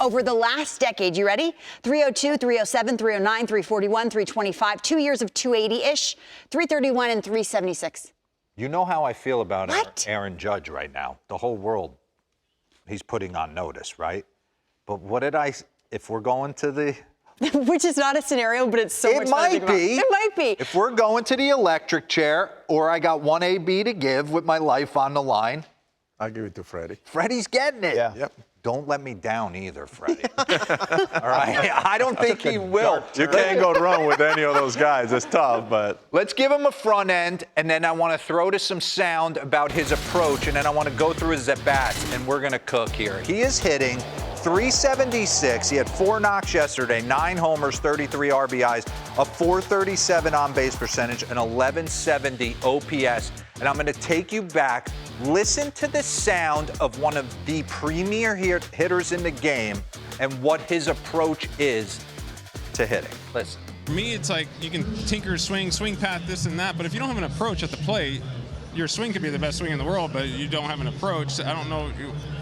over the last decade. You ready? 302, 307, 309, 341, 325. 2 years of 280-ish, 331 and 376. You know how I feel about Aaron Judge right now. The whole world, he's putting on notice, right? But what did if we're going to the... Which is not a scenario, but it's so much fun to think about. It might be. If we're going to the electric chair, or I got one AB to give with my life on the line. I'll give it to Freddie. Freddie's getting it. Yeah. Yep. Don't let me down either, Freddie. All right? I don't think he will. You can't go wrong with any of those guys. It's tough, but... Let's give him a front end, and then I want to throw to some sound about his approach, and then I want to go through his at-bats, and we're going to cook here. He is hitting .376. He had 4 knocks yesterday, 9 homers, 33 RBIs, a .437 on-base percentage, an 1170 OPS. And I'm going to take you back. Listen to the sound of one of the premier hitters in the game and what his approach is to hitting. Listen. For me, it's like you can tinker, swing path, this and that, but if you don't have an approach at the plate, your swing could be the best swing in the world, but you don't have an approach, I don't know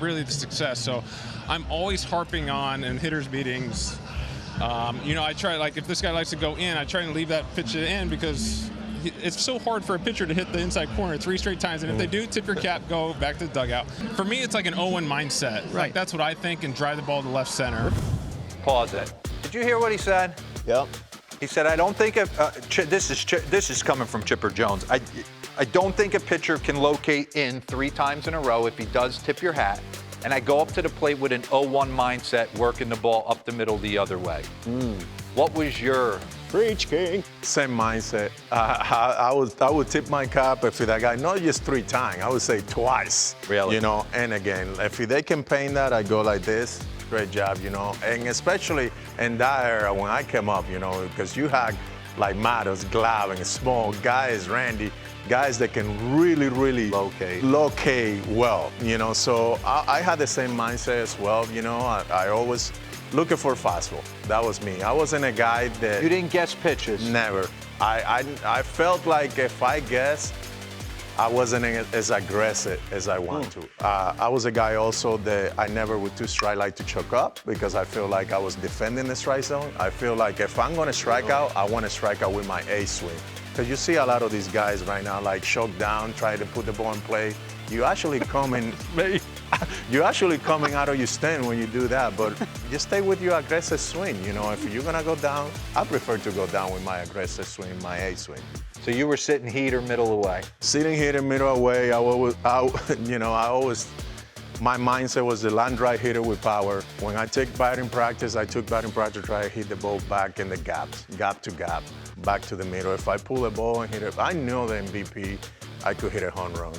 really the success. So I'm always harping on in hitters meetings. I try, like, if this guy likes to go in, I try and leave that pitch in because it's so hard for a pitcher to hit the inside corner 3 straight times. And if they do, tip your cap, go back to the dugout. For me, it's like an 0-1 mindset. Right. Like, that's what I think, and drive the ball to left center. Pause it. Did you hear what he said? Yep. He said, I don't think this is coming from Chipper Jones. I don't think a pitcher can locate in 3 times in a row. If he does, tip your hat. And I go up to the plate with an 0-1 mindset, working the ball up the middle the other way. What was your... Preach, King. Same mindset. I would tip my cap if that guy, not just 3 times, I would say twice. Really? And again, if they can paint that, I go like this. Great job, And especially in that era when I came up, because you had like Matos, Glav, and small guys, Randy, guys that can really, really locate well, So I had the same mindset as well, I always looking for fastball. That was me. I wasn't a guy that... You didn't guess pitches? Never. I felt like if I guessed, I wasn't as aggressive as I want to. I was a guy also that I never would like to choke up because I feel like I was defending the strike zone. I feel like if I'm going to strike out, I want to strike out with my A swing. Because you see a lot of these guys right now, like choke down, try to put the ball in play. You actually you're actually coming out of your stand when you do that, but just stay with your aggressive swing. If you're going to go down, I prefer to go down with my aggressive swing, my A swing. So you were sitting heater, middle away. Sitting heater, middle away. My mindset was the line drive hitter with power. When I take batting practice, I took batting practice to try to hit the ball back in the gaps, gap to gap, back to the middle. If I pull the ball and hit it, I know the MVP, I could hit a home run.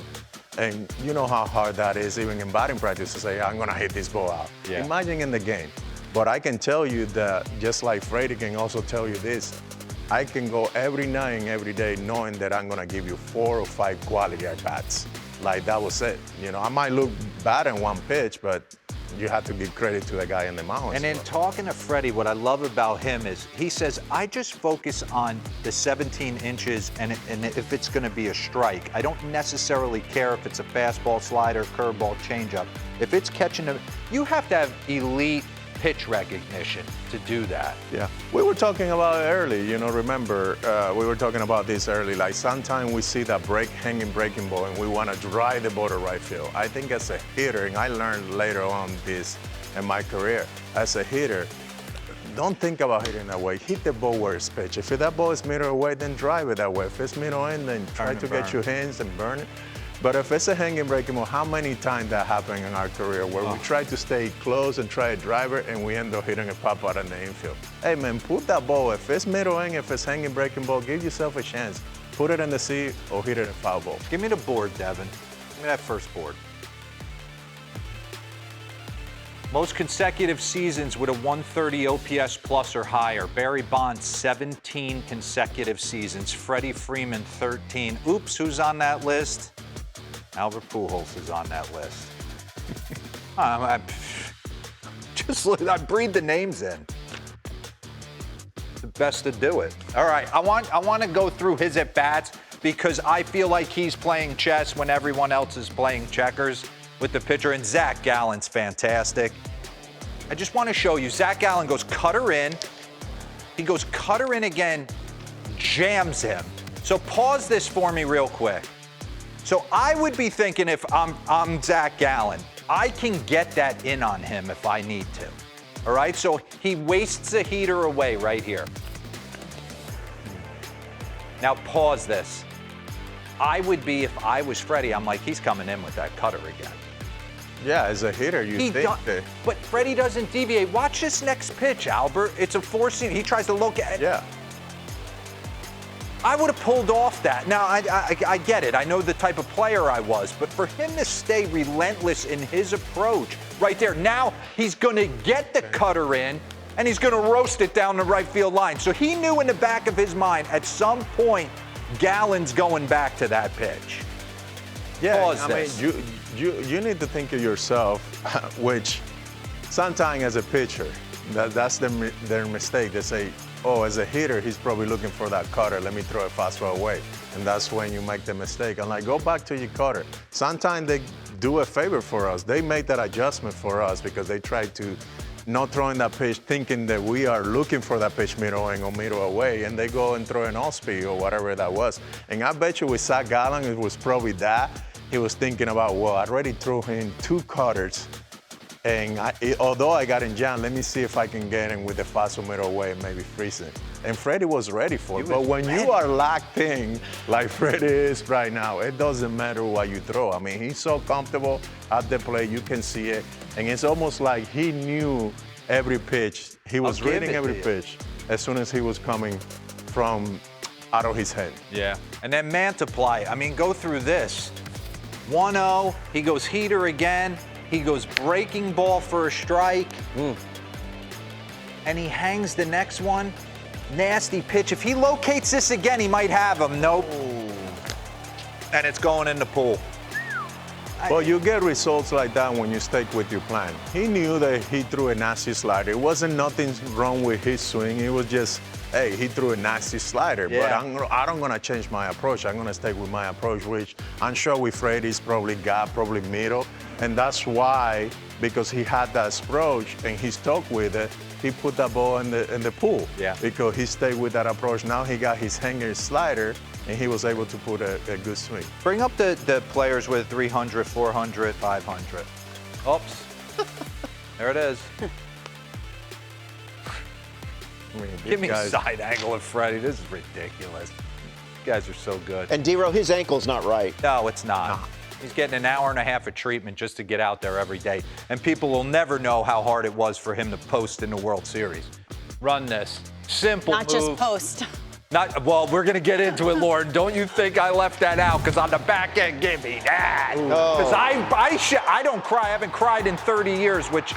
And you know how hard that is, even in batting practice, to say, I'm going to hit this ball out. Yeah. Imagine in the game. But I can tell you that, just like Freddie can also tell you this, I can go every night and every day knowing that I'm going to give you 4 or 5 quality at-bats. Like, that was it. I might look bad in one pitch, but you have to give credit to the guy in the mound. And in talking to Freddie, what I love about him is he says, I just focus on the 17 inches and if it's going to be a strike. I don't necessarily care if it's a fastball, slider, curveball, changeup. If it's catching you have to have elite pitch recognition to do that. Yeah, we were talking about it early, remember, we were talking about this early, like sometimes we see that hanging breaking ball and we want to drive the ball to right field. I think as a hitter, and I learned later on this in my career, as a hitter, don't think about hitting that way. Hit the ball where it's pitched. If that ball is middle away, then drive it that way. If it's middle in, then try to get your hands and burn it. But if it's a hanging breaking ball, how many times that happened in our career where we try to stay close and try a driver and we end up hitting a pop out in the infield? Hey man, put that ball, if it's middle in, if it's hanging breaking ball, give yourself a chance. Put it in the seat or hit it in foul ball. Give me the board, Devin. Give me that first board. Most consecutive seasons with a 130 OPS plus or higher. Barry Bonds, 17 consecutive seasons. Freddie Freeman, 13. Oops, who's on that list? Albert Pujols is on that list. I breathe the names in. The best to do it. All right, I want to go through his at-bats because I feel like he's playing chess when everyone else is playing checkers with the pitcher. And Zach Gallen's fantastic. I just want to show you. Zach Gallen goes cutter in. He goes cutter in again, jams him. So pause this for me real quick. So I would be thinking if I'm Zach Gallen, I can get that in on him if I need to. All right, so he wastes a heater away right here. Now pause this. I would be, if I was Freddie, I'm like, he's coming in with that cutter again. Yeah, as a hitter, you think that. But Freddie doesn't deviate. Watch this next pitch, Albert. It's a four-seam. He tries to look at it. Yeah. I would have pulled off that. Now, I get it. I know the type of player I was. But for him to stay relentless in his approach right there, now he's going to get the cutter in, and he's going to roast it down the right field line. So he knew in the back of his mind at some point Gallen's going back to that pitch. Yeah, Pause this. mean, you need to think of yourself, which sometimes as a pitcher, that's their mistake. They say, oh, as a hitter, he's probably looking for that cutter. Let me throw a fastball away. And that's when you make the mistake. I'm like, go back to your cutter. Sometimes they do a favor for us. They make that adjustment for us because they try to not throwing that pitch, thinking that we are looking for that pitch middle in or middle away, and they go and throw an off-speed or whatever that was. And I bet you with Zach Gallen, it was probably that. He was thinking about, well, I already threw him 2 cutters, and although I got him jammed, let me see if I can get him with the fast or middle away and maybe freeze him. And Freddie was ready for it. But when you are locked in, like Freddie is right now, it doesn't matter what you throw. I mean, he's so comfortable at the plate, you can see it. And it's almost like he knew every pitch. He was reading every pitch as soon as he was coming from out of his head. Yeah. And then Mantiply, I mean, go through this. 1-0, he goes heater again. He goes breaking ball for a strike. And he hangs the next one. Nasty pitch. If he locates this again, he might have him. Nope. And it's going in the pool. Well, you get results like that when you stick with your plan. He knew that he threw a nasty slider. It wasn't nothing wrong with his swing. It was just, hey, he threw a nasty slider. Yeah. But I'm going to change my approach. I'm going to stick with my approach, which I'm sure with Freddie's probably gap, probably middle. And that's why, because he had that approach and he stuck with it, he put that ball in the pool. Yeah. Because he stayed with that approach. Now he got his hanger slider, and he was able to put a good swing. Bring up the players with 300, 400, 500. Oops. There it is. I mean, Give me a guys, side angle of Freddie. This is ridiculous. You guys are so good. And D-Ro, his ankle's not right. No, it's not. He's getting an hour and a half of treatment just to get out there every day. And people will never know how hard it was for him to post in the World Series. Run this. Simple Not move. just post. Well, we're going to get into it, Lauren. Don't you think I left that out? Because on the back end, give me that. Because I don't cry. I haven't cried in 30 years, which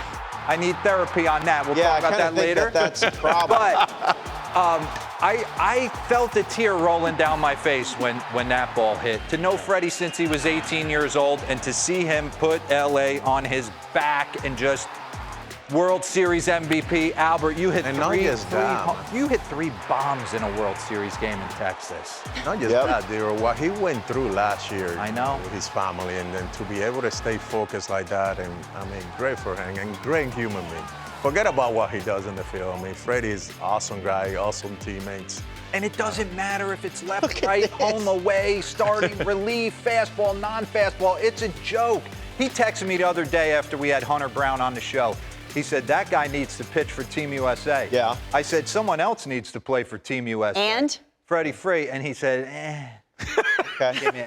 I need therapy on that. We'll talk about that later. That's a problem. But I felt a tear rolling down my face when that ball hit. To know Freddie since he was 18 years old and to see him put LA on his back and just World Series MVP. Albert, you hit you hit 3 bombs in a World Series game in Texas. Not just that, Dero. What he went through last year I know. with his family, and then to be able to stay focused like that, and I mean, great for him, and great human being. Forget about what he does in the field. I mean, Freddie's awesome guy, awesome teammates. And it doesn't matter if it's left, right, home, away, starting, relief, fastball, non-fastball. It's a joke. He texted me the other day after we had Hunter Brown on the show. He said, that guy needs to pitch for Team USA. Yeah. I said, someone else needs to play for Team USA. And? Freddie Freeman. And he said, Okay. Give me